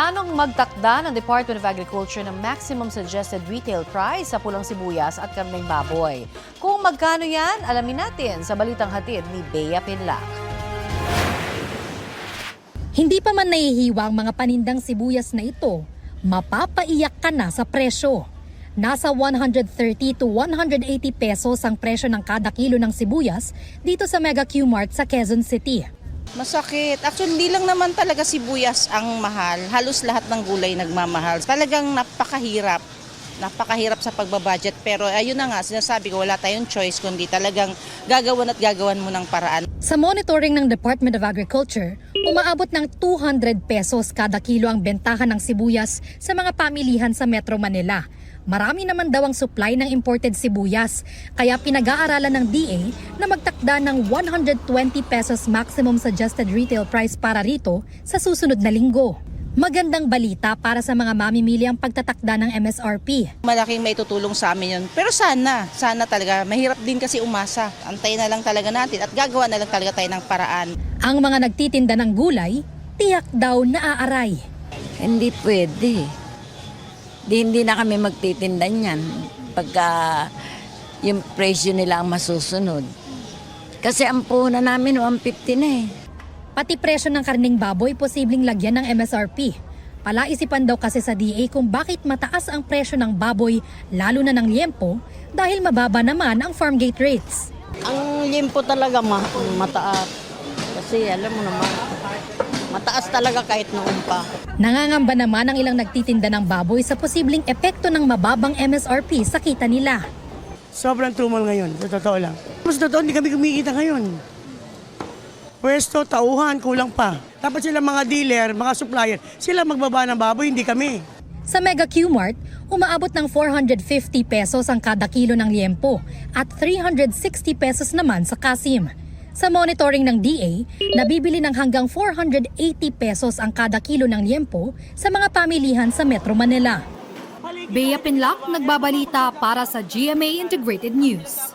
Planong magtakda ng Department of Agriculture ng maximum suggested retail price sa pulang sibuyas at karneng baboy. Kung magkano yan, alamin natin sa balitang hatid ni Bea Pinlac. Hindi pa man nahihiwa ang mga panindang sibuyas na ito, mapapaiyak ka na sa presyo. Nasa 130 to 180 pesos ang presyo ng kada kilo ng sibuyas dito sa Mega Q-Mart sa Quezon City. Masakit. Actually, hindi lang naman talaga sibuyas ang mahal. Halos lahat ng gulay nagmamahal. Talagang napakahirap. Napakahirap sa pagbabudget. Pero ayun na nga, sinasabi ko, wala tayong choice kundi talagang gagawan mo ng paraan. Sa monitoring ng Department of Agriculture, umaabot ng 200 pesos kada kilo ang bentahan ng sibuyas sa mga pamilihan sa Metro Manila. Marami naman daw ang supply ng imported sibuyas, kaya pinag-aaralan ng DA na magtakda ng 120 pesos maximum suggested retail price para rito sa susunod na linggo. Magandang balita para sa mga mamimili ang pagtatakda ng MSRP. Malaking may tutulong sa amin yun. Pero sana talaga, mahirap din kasi umasa. Antayin na lang talaga natin at gagawa na lang talaga tayo ng paraan. Ang mga nagtitinda ng gulay, tiyak daw naaaray. Hindi pwede. Hindi na kami magtitinda niyan pagka yung presyo nila ang masusunod. Kasi ang puhunan namin 150 na eh. Pati presyo ng karning baboy posibleng lagyan ng MSRP. Palaisipan daw kasi sa DA kung bakit mataas ang presyo ng baboy lalo na ng liempo dahil mababa naman ang farm gate rates. Ang liempo talaga mataas. Kasi alam mo naman, mataas talaga kahit noon pa. Nangangamba naman ang ilang nagtitinda ng baboy sa posibleng epekto ng mababang MSRP sa kita nila. Sobrang tumal ngayon, sa totoo lang. Mas totoo, hindi kami kumikita ngayon. Pwesto, tauhan, kulang pa. Dapat sila mga dealer, mga supplier, sila magbaba ng baboy, hindi kami. Sa Mega Q-Mart, umaabot ng 450 pesos ang kada kilo ng liempo at 360 pesos naman sa kasim. Sa monitoring ng DA, nabibili ng hanggang 480 pesos ang kada kilo ng liempo sa mga pamilihan sa Metro Manila. Bea Pinlac, nagbabalita para sa GMA Integrated News.